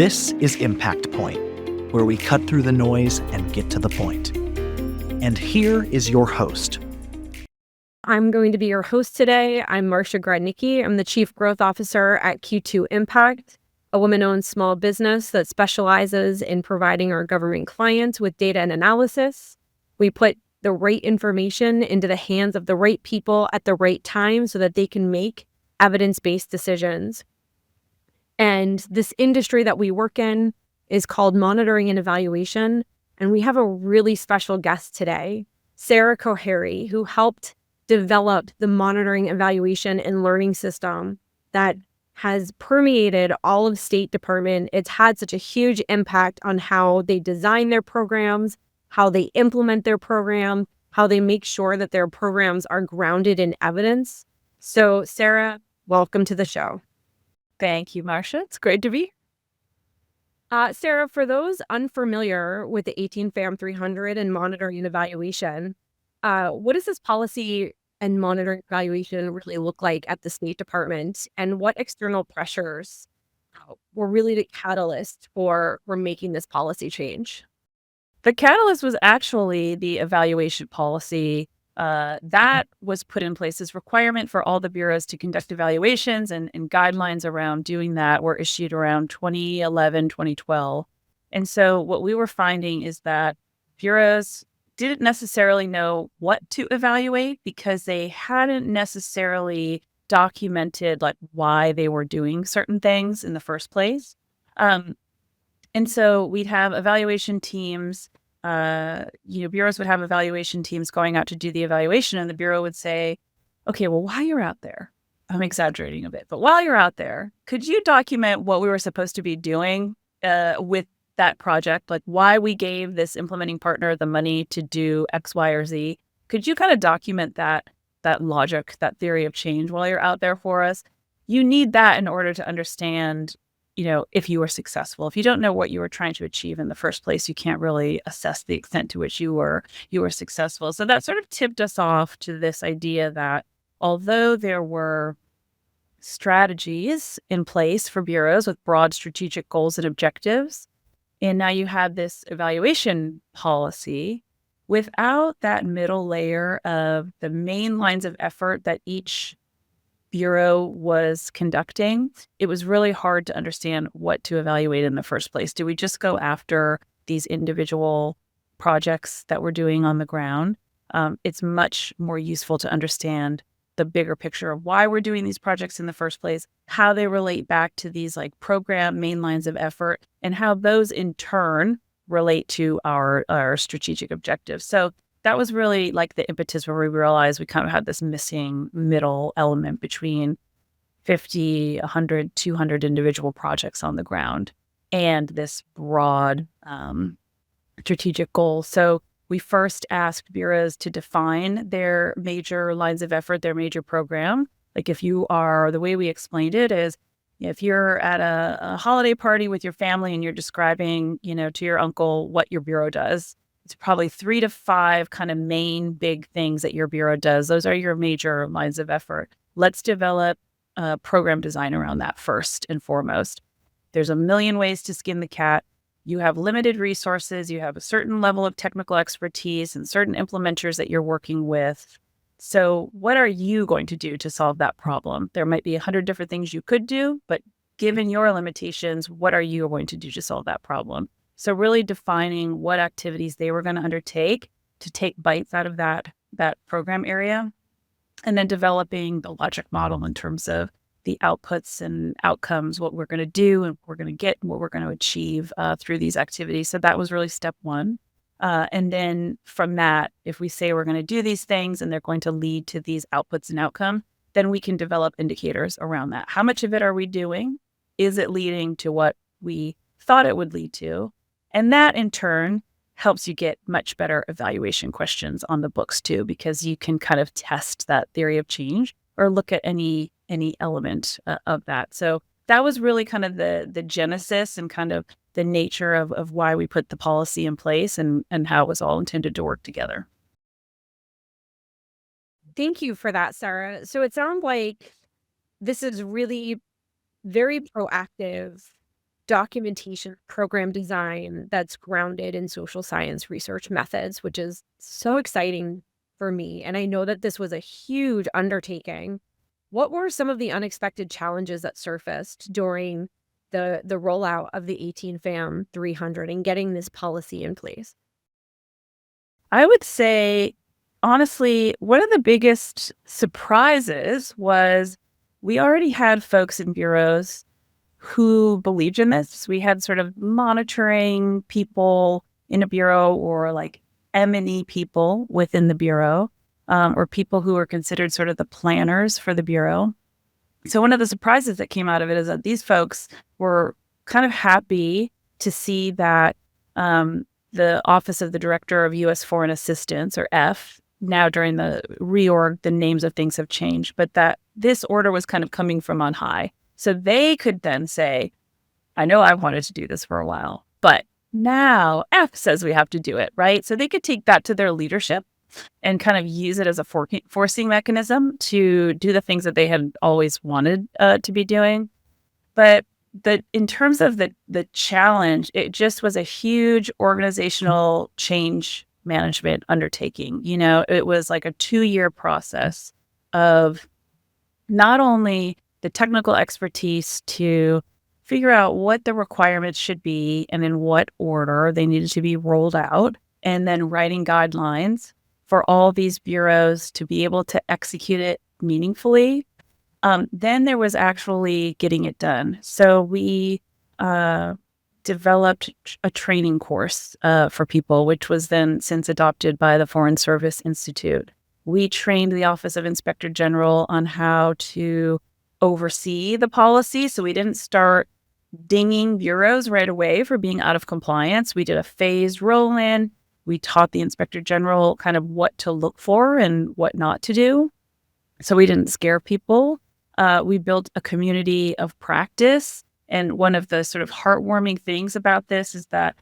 This is Impact Point, where we cut through the noise and get to the point. And here is your host. I'm going to be your host today. I'm Marcia Gradnicki. I'm the Chief Growth Officer at Q2 Impact, a woman-owned small business that specializes in providing our government clients with data and analysis. We put the right information into the hands of the right people at the right time so that they can make evidence-based decisions. And this industry that we work in is called monitoring and evaluation. And we have a really special guest today, Sarah Kohari, who helped develop the monitoring, evaluation, and learning system that has permeated all of State Department. It's had such a huge impact on how they design their programs, how they implement their program, how they make sure that their programs are grounded in evidence. So, Sarah, welcome to the show. Thank you, Marcia. It's great to be here. Sarah, for those unfamiliar with the 18 FAM 300 and monitoring and evaluation, what does this policy and monitoring evaluation really look like at the State Department, and what external pressures were really the catalyst for making this policy change? The catalyst was actually the evaluation policy that was put in place as requirement for all the bureaus to conduct evaluations, and guidelines around doing that were issued around 2011, 2012. And so what we were finding is that bureaus didn't necessarily know what to evaluate because they hadn't necessarily documented like why they were doing certain things in the first place. And so we'd have evaluation teams, bureaus would have evaluation teams going out to do the evaluation, and the bureau would say, okay, well, while you're out there, I'm exaggerating a bit, but while you're out there, could you document what we were supposed to be doing with that project? Like why we gave this implementing partner the money to do X, Y, or Z. Could you kind of document that logic, that theory of change while you're out there for us? You need that in order to understand if you were successful. If you don't know what you were trying to achieve in the first place, you can't really assess the extent to which you were successful. So that sort of tipped us off to this idea that although there were strategies in place for bureaus with broad strategic goals and objectives, and now you had this evaluation policy, without that middle layer of the main lines of effort that each bureau was conducting, it was really hard to understand what to evaluate in the first place. Do we just go after these individual projects that we're doing on the ground? It's much more useful to understand the bigger picture of why we're doing these projects in the first place, how they relate back to these like program main lines of effort, and how those in turn relate to our strategic objectives. So that was really like the impetus where we realized we kind of had this missing middle element between 50, 100, 200 individual projects on the ground and this broad strategic goal. So we first asked bureaus to define their major lines of effort, their major program. Like the way we explained it is, if you're at a holiday party with your family and you're describing, to your uncle what your bureau does, it's probably 3 to 5 kind of main big things that your bureau does. Those are your major lines of effort. Let's develop a program design around that first and foremost. There's a million ways to skin the cat. You have limited resources. You have a certain level of technical expertise and certain implementers that you're working with. So what are you going to do to solve that problem? There might be 100 different things you could do, but given your limitations, what are you going to do to solve that problem? So really defining what activities they were going to undertake to take bites out of that program area, and then developing the logic model in terms of the outputs and outcomes, what we're going to do and what we're going to get and what we're going to achieve through these activities. So that was really step one. And then from that, if we say we're going to do these things and they're going to lead to these outputs and outcome, then we can develop indicators around that. How much of it are we doing? Is it leading to what we thought it would lead to? And that in turn helps you get much better evaluation questions on the books too, because you can kind of test that theory of change or look at any element of that. So that was really kind of the genesis and kind of the nature of why we put the policy in place and how it was all intended to work together. Thank you for that, Sarah. So it sounds like this is really very proactive documentation, program design that's grounded in social science research methods, which is so exciting for me. And I know that this was a huge undertaking. What were some of the unexpected challenges that surfaced during the rollout of the 18 FAM 300 and getting this policy in place? I would say, honestly, one of the biggest surprises was we already had folks in bureaus who believed in this. We had sort of monitoring people in a bureau, or like M&E people within the bureau, or people who were considered sort of the planners for the bureau. So one of the surprises that came out of it is that these folks were kind of happy to see that the Office of the Director of U.S. Foreign Assistance, or F, now during the reorg, the names of things have changed, but that this order was kind of coming from on high. So they could then say, I know I wanted to do this for a while, but now F says we have to do it, right? So they could take that to their leadership and kind of use it as a forcing mechanism to do the things that they had always wanted to be doing. But in terms of the challenge, it just was a huge organizational change management undertaking. You know, it was like a 2-year process of not only the technical expertise to figure out what the requirements should be and in what order they needed to be rolled out, and then writing guidelines for all these bureaus to be able to execute it meaningfully. Then there was actually getting it done. So we developed a training course for people, which was then since adopted by the Foreign Service Institute. We trained the Office of Inspector General on how to oversee the policy. So we didn't start dinging bureaus right away for being out of compliance. We did a phased roll-in. We taught the Inspector General kind of what to look for and what not to do, so we didn't scare people. We built a community of practice. And one of the sort of heartwarming things about this is that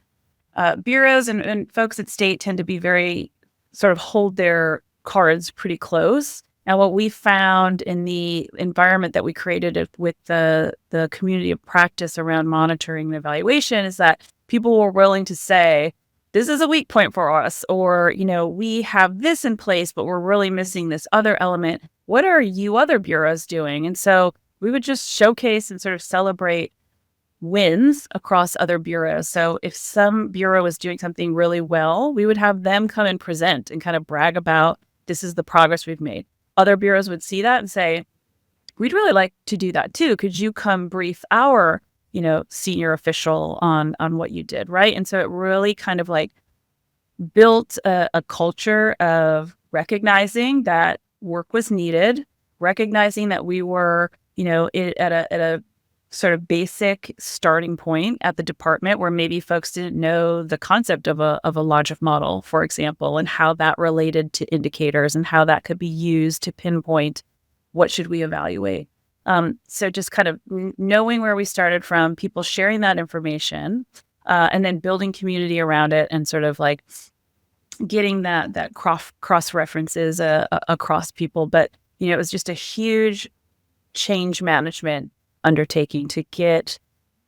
bureaus and folks at state tend to be very sort of hold their cards pretty close. And what we found in the environment that we created with the community of practice around monitoring and evaluation is that people were willing to say, this is a weak point for us, or, you know, we have this in place, but we're really missing this other element. What are you other bureaus doing? And so we would just showcase and sort of celebrate wins across other bureaus. So if some bureau is doing something really well, we would have them come and present and kind of brag about, this is the progress we've made. Other bureaus would see that and say, we'd really like to do that too. Could you come brief our, you know, senior official on what you did, right? And so it really kind of like built a culture of recognizing that work was needed, recognizing that we were, you know, at a sort of basic starting point at the department where maybe folks didn't know the concept of a logic model, for example, and how that related to indicators and how that could be used to pinpoint what should we evaluate. So just kind of knowing where we started from, people sharing that information, and then building community around it and sort of like getting that cross references across people. But, you know, it was just a huge change management undertaking to get,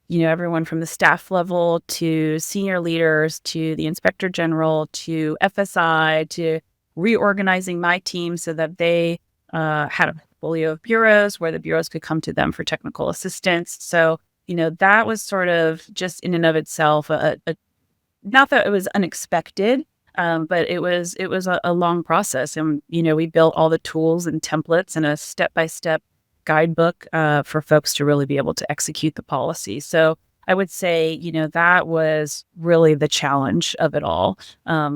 you know, everyone from the staff level to senior leaders to the inspector general to FSI to reorganizing my team so that they had a portfolio of bureaus where the bureaus could come to them for technical assistance. So, you know, that was sort of just in and of itself, not that it was unexpected, but it was a long process. And, you know, we built all the tools and templates and a step-by-step guidebook for folks to really be able to execute the policy. So I would say, you know, that was really the challenge of it all.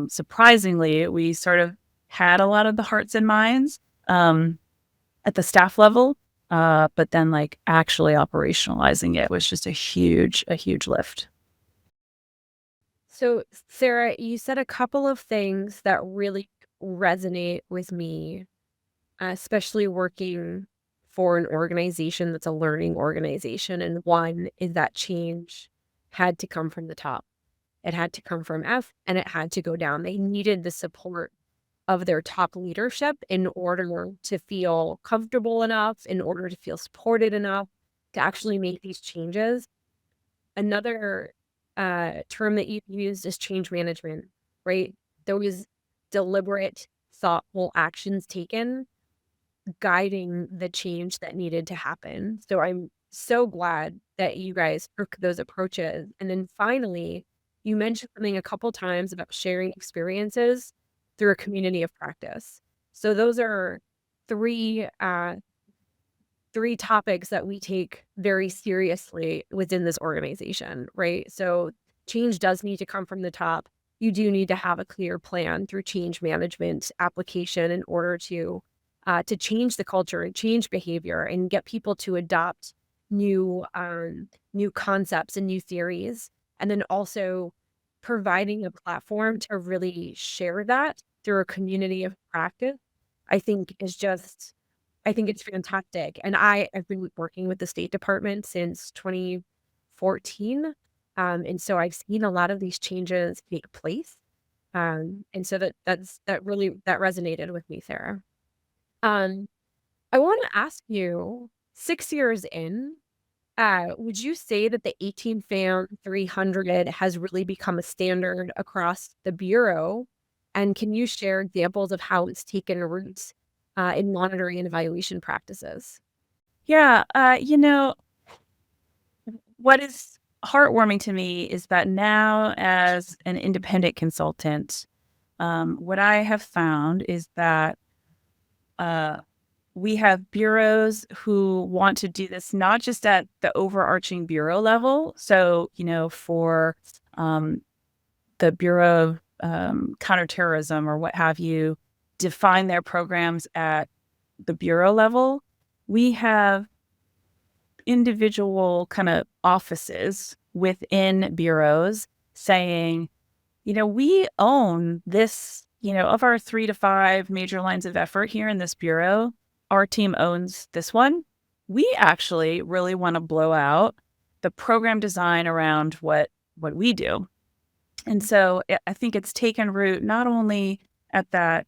Surprisingly, we sort of had a lot of the hearts and minds at the staff level, but then like actually operationalizing it was just a huge lift. So, Sarah, you said a couple of things that really resonate with me, especially working for an organization that's a learning organization. And one is that change had to come from the top. It had to come from F and it had to go down. They needed the support of their top leadership in order to feel comfortable enough, in order to feel supported enough to actually make these changes. Another term that you've used is change management, right? There was deliberate, thoughtful actions taken guiding the change that needed to happen. So I'm so glad that you guys took those approaches. And then finally, you mentioned something a couple times about sharing experiences through a community of practice. So those are three three topics that we take very seriously within this organization, right? So change does need to come from the top. You do need to have a clear plan through change management application in order to change the culture and change behavior and get people to adopt new concepts and new theories, and then also providing a platform to really share that through a community of practice. I think is just I think it's fantastic. And I've been working with the State Department since 2014. And so I've seen a lot of these changes take place. And so that resonated with me, Sarah. Um, I want to ask you, 6 years in, would you say that the 18 FAM 300 has really become a standard across the Bureau? And can you share examples of how it's taken roots in monitoring and evaluation practices? Yeah, what is heartwarming to me is that now, as an independent consultant, what I have found is that we have bureaus who want to do this not just at the overarching bureau level. So, for the Bureau of Counterterrorism or what have you, define their programs at the bureau level. We have individual kind of offices within bureaus saying, we own this, of our 3 to 5 major lines of effort here in this bureau, our team owns this one. We actually really want to blow out the program design around what we do. And so I think it's taken root not only at that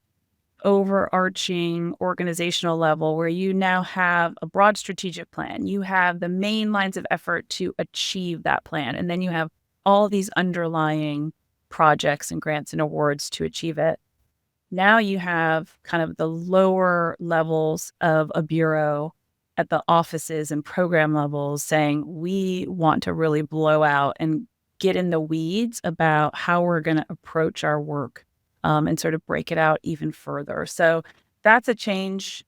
overarching organizational level where you now have a broad strategic plan, you have the main lines of effort to achieve that plan, and then you have all these underlying projects and grants and awards to achieve it. Now you have kind of the lower levels of a bureau at the offices and program levels saying, we want to really blow out and get in the weeds about how we're going to approach our work, and sort of break it out even further. So that's a change,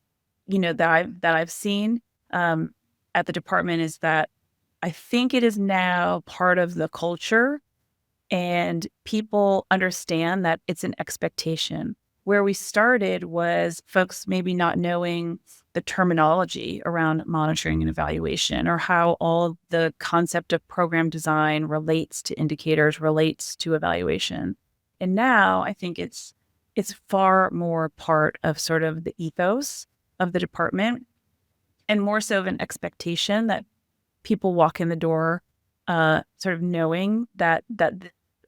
that I've seen at the department, is that I think it is now part of the culture, and people understand that it's an expectation. Where we started was folks maybe not knowing the terminology around monitoring and evaluation, or how all the concept of program design relates to indicators, relates to evaluation. And now I think it's far more part of sort of the ethos of the department, and more so of an expectation that people walk in the door sort of knowing that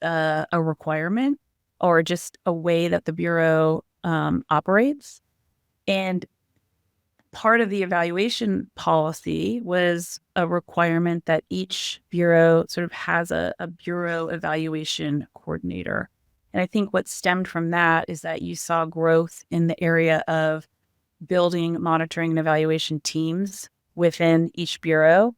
a requirement or just a way that the Bureau operates. And part of the evaluation policy was a requirement that each Bureau sort of has a Bureau evaluation coordinator. And I think what stemmed from that is that you saw growth in the area of building monitoring and evaluation teams within each Bureau.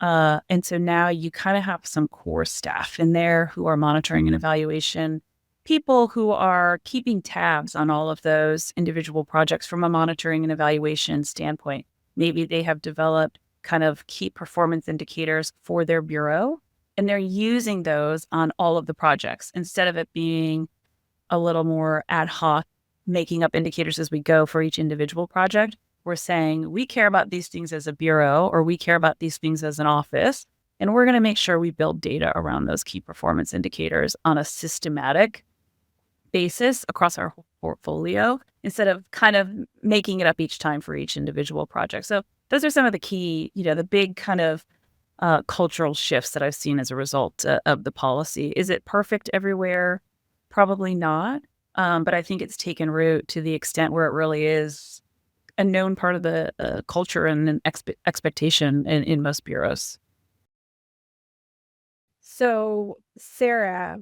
And so now you kind of have some core staff in there who are monitoring and evaluation, people who are keeping tabs on all of those individual projects from a monitoring and evaluation standpoint. Maybe they have developed kind of key performance indicators for their Bureau, and they're using those on all of the projects instead of it being a little more ad hoc, making up indicators as we go for each individual project. We're saying we care about these things as a Bureau, or we care about these things as an office, and we're going to make sure we build data around those key performance indicators on a systematic basis across our whole portfolio, instead of kind of making it up each time for each individual project. So those are some of the key, the big kind of cultural shifts that I've seen as a result of the policy. Is it perfect everywhere? Probably not. But I think it's taken root to the extent where it really is a known part of the culture and an expectation in most bureaus. So, Sarah,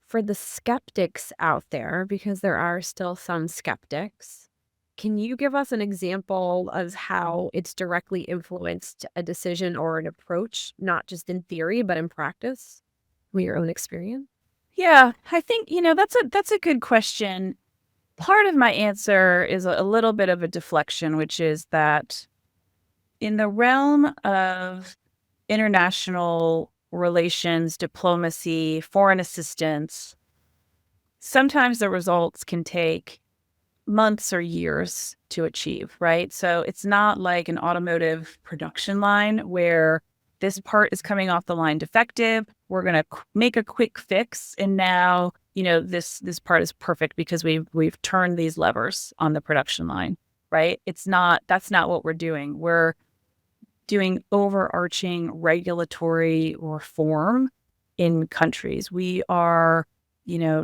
for the skeptics out there, because there are still some skeptics, can you give us an example of how it's directly influenced a decision or an approach, not just in theory, but in practice, with your own experience? Yeah, I think, that's a good question. Part of my answer is a little bit of a deflection, which is that in the realm of international relations, diplomacy, foreign assistance, sometimes the results can take months or years to achieve, right? So it's not like an automotive production line where this part is coming off the line defective. We're going to make a quick fix, and now this part is perfect because we've turned these levers on the production line, right? That's not what we're doing. We're doing overarching regulatory reform in countries. We are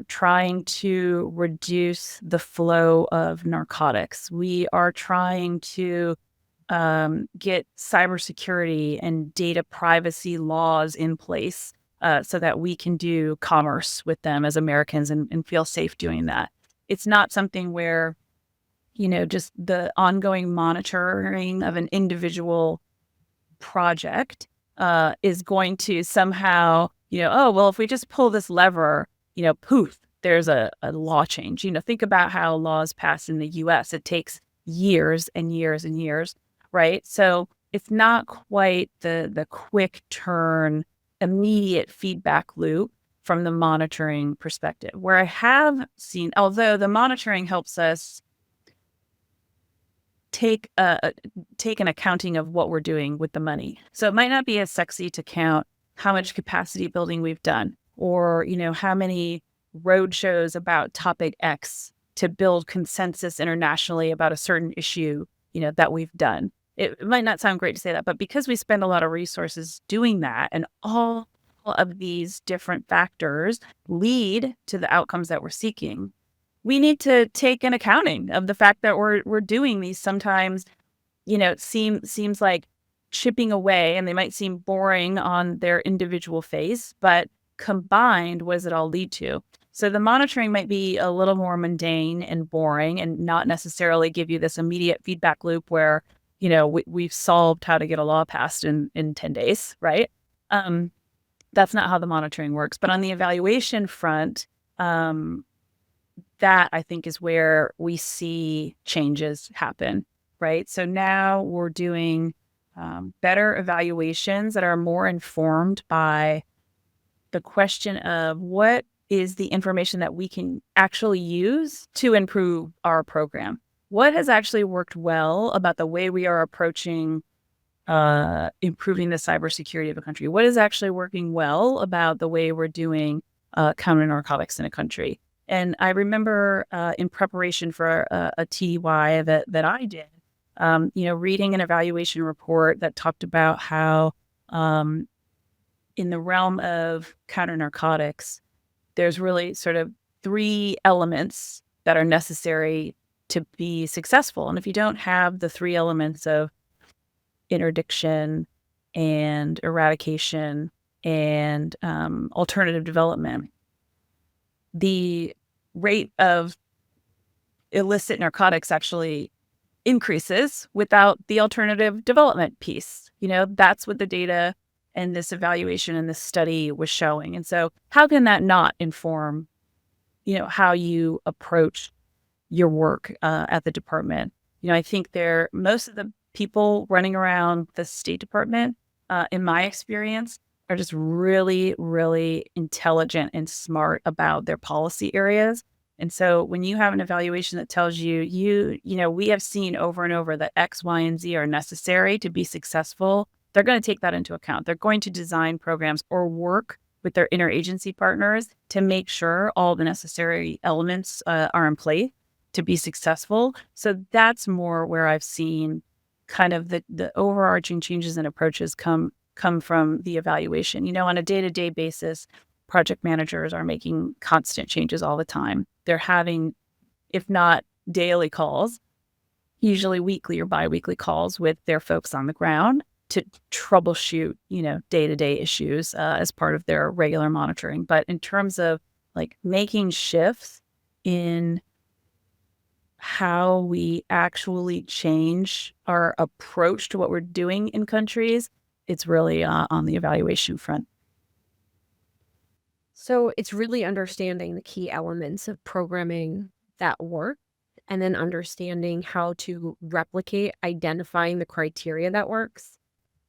trying to reduce the flow of narcotics. We are trying to get cybersecurity and data privacy laws in place so that we can do commerce with them as Americans and feel safe doing that. It's not something where, just the ongoing monitoring of an individual project is going to somehow, oh, well, if we just pull this lever, poof, there's a law change. Think about how laws pass in the US. It takes years and years and years, right? So it's not quite the quick turn, immediate feedback loop from the monitoring perspective. Where I have seen, although the monitoring helps us take an accounting of what we're doing with the money. So it might not be as sexy to count how much capacity building we've done, or how many road shows about topic X to build consensus internationally about a certain issue that we've done. It might not sound great to say that, but because we spend a lot of resources doing that, and all of these different factors lead to the outcomes that we're seeking, we need to take an accounting of the fact that we're doing these sometimes, it seems like chipping away, and they might seem boring on their individual face, but combined, what does it all lead to? So the monitoring might be a little more mundane and boring and not necessarily give you this immediate feedback loop where, we've solved how to get a law passed in 10 days, right? That's not how the monitoring works. But on the evaluation front, that I think is where we see changes happen, right? So now we're doing better evaluations that are more informed by the question of what is the information that we can actually use to improve our program. What has actually worked well about the way we are approaching improving the cybersecurity of a country? What is actually working well about the way we're doing counter narcotics in a country? And I remember in preparation for a TDY that I did, reading an evaluation report that talked about how in the realm of counter narcotics, there's really sort of 3 elements that are necessary to be successful. And if you don't have the 3 elements of interdiction and eradication and alternative development, the rate of illicit narcotics actually increases without the alternative development piece. That's what the data and this evaluation and this study was showing. And so how can that not inform, how you approach your work at the department? I think most of the people running around the State Department, in my experience, are just really, really intelligent and smart about their policy areas. And so when you have an evaluation that tells you, we have seen over and over that X, Y, and Z are necessary to be successful, they're going to take that into account. They're going to design programs or work with their interagency partners to make sure all the necessary elements are in play to be successful. So that's more where I've seen kind of the overarching changes and approaches come from the evaluation. On a day-to-day basis, project managers are making constant changes all the time. They're having, if not daily calls, usually weekly or biweekly calls with their folks on the ground to troubleshoot, day-to-day issues as part of their regular monitoring. But in terms of like making shifts in how we actually change our approach to what we're doing in countries, it's really on the evaluation front. So it's really understanding the key elements of programming that work and then understanding how to replicate, identifying the criteria that works.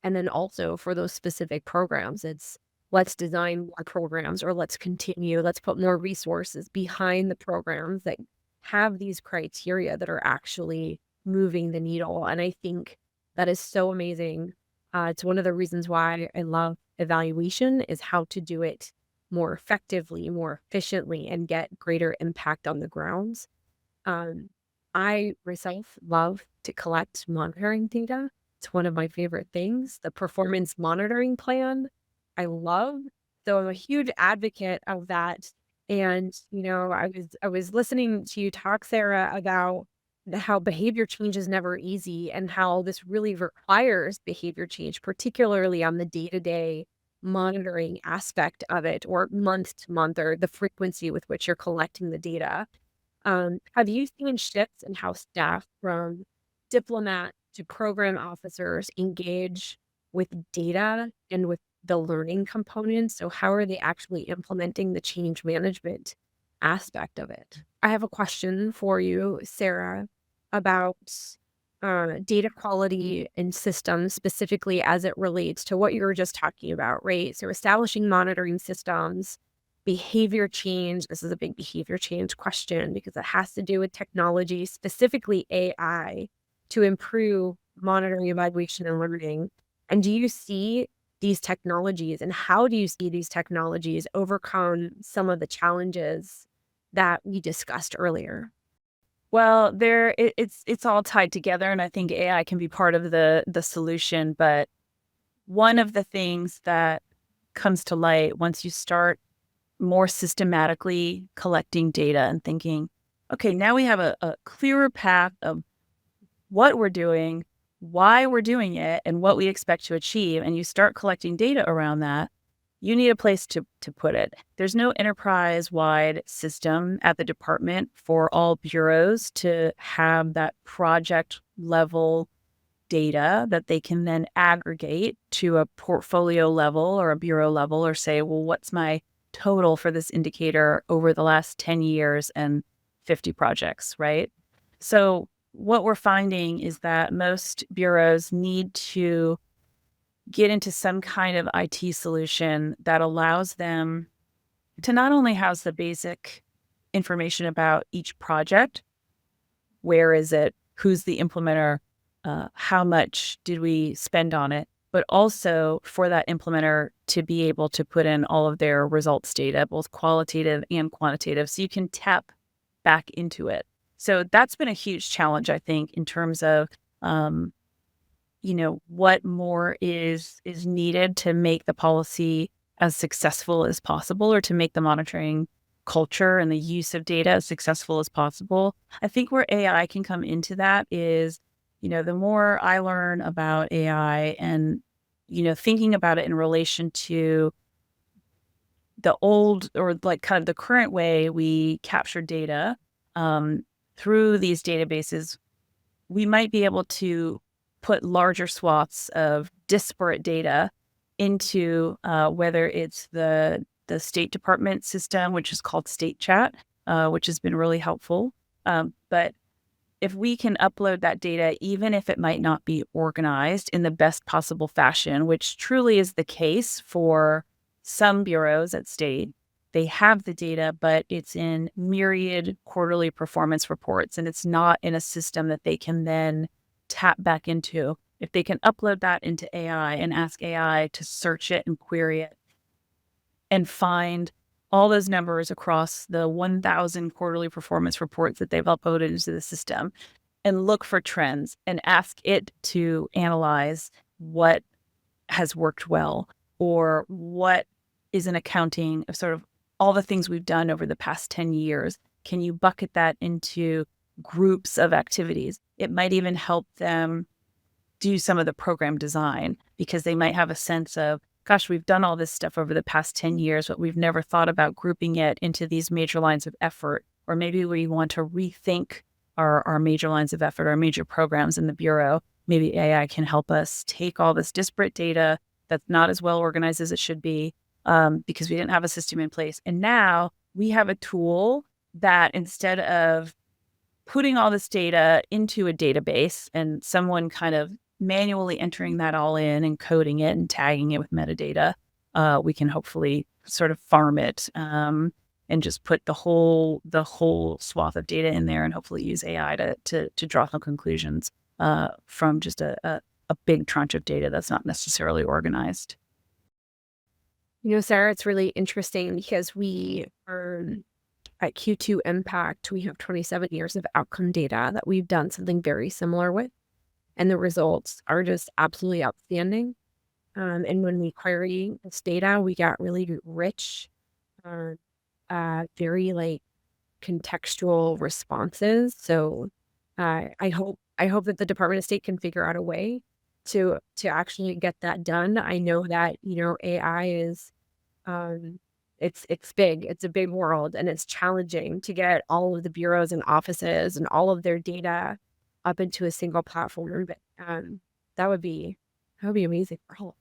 And then also for those specific programs, it's let's design more programs or let's put more resources behind the programs that have these criteria that are actually moving the needle. And I think that is so amazing. It's one of the reasons why I love evaluation is how to do it more effectively, more efficiently, and get greater impact on the grounds. Um, I myself love to collect monitoring data. It's one of my favorite things. The performance monitoring plan, I love. So I'm a huge advocate of that. And I was listening to you talk, Sarah, about how behavior change is never easy and how this really requires behavior change, particularly on the day-to-day monitoring aspect of it, or month to month, or the frequency with which you're collecting the data. Have you seen shifts in how staff from diplomat to program officers engage with data and with the learning components? So how are they actually implementing the change management aspect of it? I have a question for you, Sarah, about data quality and systems, specifically as it relates to what you were just talking about, right? So establishing monitoring systems, behavior change. This is a big behavior change question because it has to do with technology, specifically AI, to improve monitoring, evaluation, and learning. And do you see these technologies and how do you see these technologies overcome some of the challenges that we discussed earlier? Well, it's all tied together, and I think AI can be part of the solution. But one of the things that comes to light once you start more systematically collecting data and thinking, okay, now we have a clearer path of what we're doing, why we're doing it, and what we expect to achieve, and you start collecting data around that, you need a place to put it. There's no enterprise-wide system at the department for all bureaus to have that project level data that they can then aggregate to a portfolio level or a bureau level, or say, well, what's my total for this indicator over the last 10 years and 50 projects, right? So what we're finding is that most bureaus need to get into some kind of IT solution that allows them to not only house the basic information about each project, where is it, who's the implementer, how much did we spend on it, but also for that implementer to be able to put in all of their results data, both qualitative and quantitative, so you can tap back into it. So that's been a huge challenge, I think, in terms of what more is needed to make the policy as successful as possible, or to make the monitoring culture and the use of data as successful as possible. I think where AI can come into that is, the more I learn about AI and, thinking about it in relation to the old, or like kind of the current way we capture data through these databases, we might be able to put larger swaths of disparate data into whether it's the State Department system, which is called State Chat, which has been really helpful. But if we can upload that data, even if it might not be organized in the best possible fashion, which truly is the case for some bureaus at state, they have the data, but it's in myriad quarterly performance reports, and it's not in a system that they can then tap back into. If they can upload that into AI and ask AI to search it and query it and find all those numbers across the 1,000 quarterly performance reports that they've uploaded into the system, and look for trends and ask it to analyze what has worked well, or what is an accounting of sort of all the things we've done over the past 10 years. Can you bucket that into groups of activities? It might even help them do some of the program design, because they might have a sense of, gosh, we've done all this stuff over the past 10 years, but we've never thought about grouping it into these major lines of effort. Or maybe we want to rethink our major lines of effort, our major programs in the Bureau. Maybe AI can help us take all this disparate data that's not as well organized as it should be, because we didn't have a system in place. And now we have a tool that, instead of putting all this data into a database and someone kind of manually entering that all in and coding it and tagging it with metadata, we can hopefully sort of farm it, and just put the whole swath of data in there, and hopefully use AI to draw some conclusions from just a big tranche of data that's not necessarily organized. Sarah, it's really interesting because we are at Q2 Impact. We have 27 years of outcome data that we've done something very similar with, and the results are just absolutely outstanding. And when we query this data, we got really rich, very like contextual responses. So I hope that the Department of State can figure out a way to actually get that done. I know that AI is it's big. It's a big world, and it's challenging to get all of the bureaus and offices and all of their data up into a single platform. But that would be amazing for all.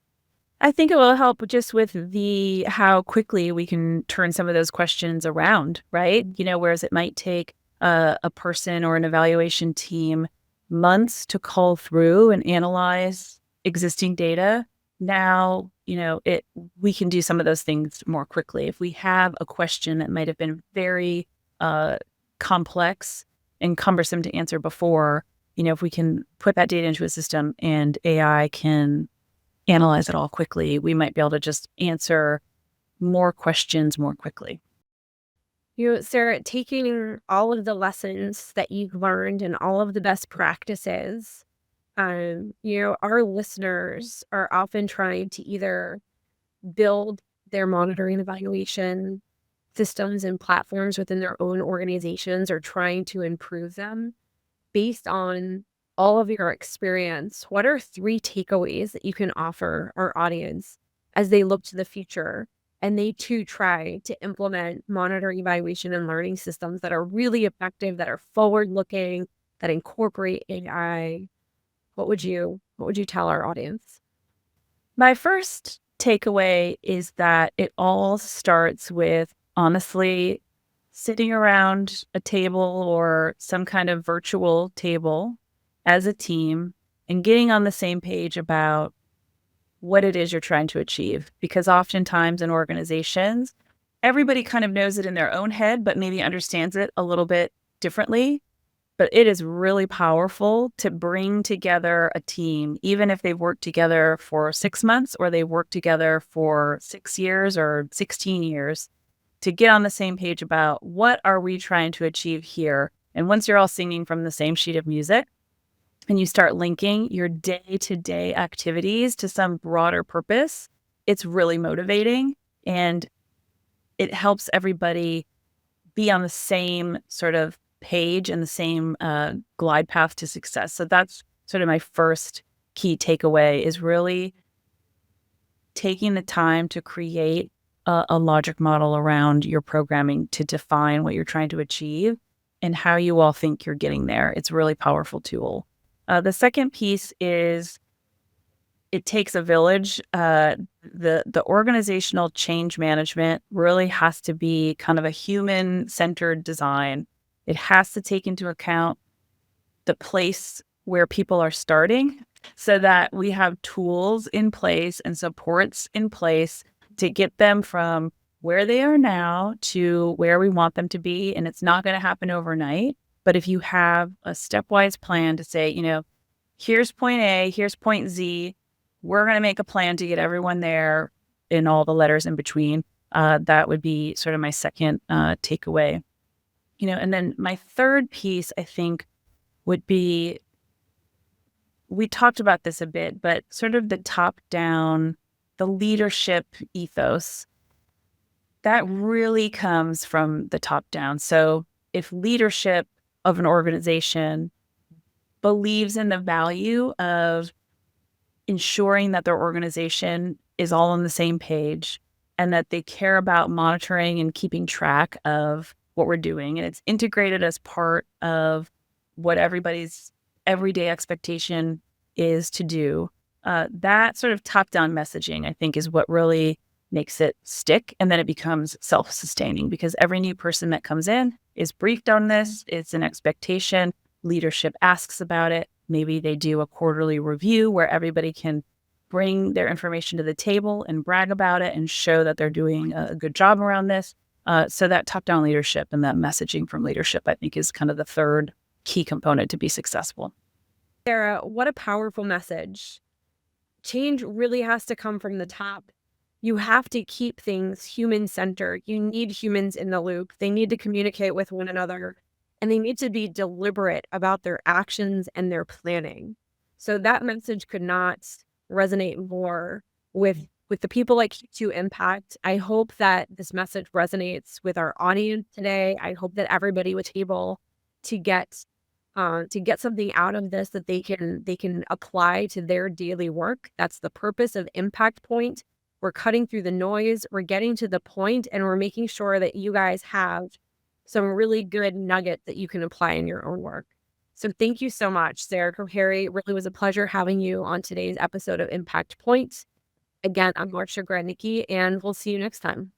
I think it will help just with how quickly we can turn some of those questions around, right? Whereas it might take a person or an evaluation team months to cull through and analyze existing data. Now, we can do some of those things more quickly. If we have a question that might have been very complex and cumbersome to answer before, if we can put that data into a system and AI can analyze it all quickly, we might be able to just answer more questions more quickly. Sarah, taking all of the lessons that you've learned and all of the best practices, our listeners are often trying to either build their monitoring and evaluation systems and platforms within their own organizations, or trying to improve them. Based on all of your experience, what are 3 takeaways that you can offer our audience as they look to the future and they too try to implement monitoring, evaluation, and learning systems that are really effective, that are forward-looking, that incorporate AI? What would you tell our audience? My first takeaway is that it all starts with, honestly, sitting around a table or some kind of virtual table as a team and getting on the same page about what it is you're trying to achieve. Because oftentimes in organizations, everybody kind of knows it in their own head, but maybe understands it a little bit differently. But it is really powerful to bring together a team, even if they've worked together for 6 months or they've worked together for 6 years or 16 years, to get on the same page about what are we trying to achieve here. And once you're all singing from the same sheet of music, and you start linking your day-to-day activities to some broader purpose, it's really motivating, and it helps everybody be on the same sort of page and the same glide path to success. So that's sort of my first key takeaway, is really taking the time to create a logic model around your programming to define what you're trying to achieve and how you all think you're getting there. It's a really powerful tool. The second piece is it takes a village. The organizational change management really has to be kind of a human-centered design. It has to take into account the place where people are starting, so that we have tools in place and supports in place to get them from where they are now to where we want them to be. And it's not going to happen overnight. But if you have a stepwise plan to say, here's point A, here's point Z, we're going to make a plan to get everyone there in all the letters in between, that would be sort of my second takeaway. And then my third piece, I think, would be, we talked about this a bit, but sort of the top-down, the leadership ethos, that really comes from the top down. So if leadership of an organization believes in the value of ensuring that their organization is all on the same page and that they care about monitoring and keeping track of what we're doing. And it's integrated as part of what everybody's everyday expectation is to do. That sort of top-down messaging, I think, is what really makes it stick. And then it becomes self-sustaining because every new person that comes in is briefed on this. It's an expectation. Leadership asks about it. Maybe they do a quarterly review where everybody can bring their information to the table and brag about it and show that they're doing a good job around this. So that top-down leadership and that messaging from leadership, I think, is kind of the third key component to be successful. Sarah, what a powerful message. Change really has to come from the top. You have to keep things human-centered. You need humans in the loop. They need to communicate with one another, and they need to be deliberate about their actions and their planning. So that message could not resonate more with the people like Q2 Impact. I hope that this message resonates with our audience today. I hope that everybody was able to get something out of this that they can apply to their daily work. That's the purpose of Impact Point. We're cutting through the noise, we're getting to the point, and we're making sure that you guys have some really good nuggets that you can apply in your own work. So thank you so much, Sarah Kohari. It really was a pleasure having you on today's episode of Impact Point. Again, I'm Marsha Gradnicki, and we'll see you next time.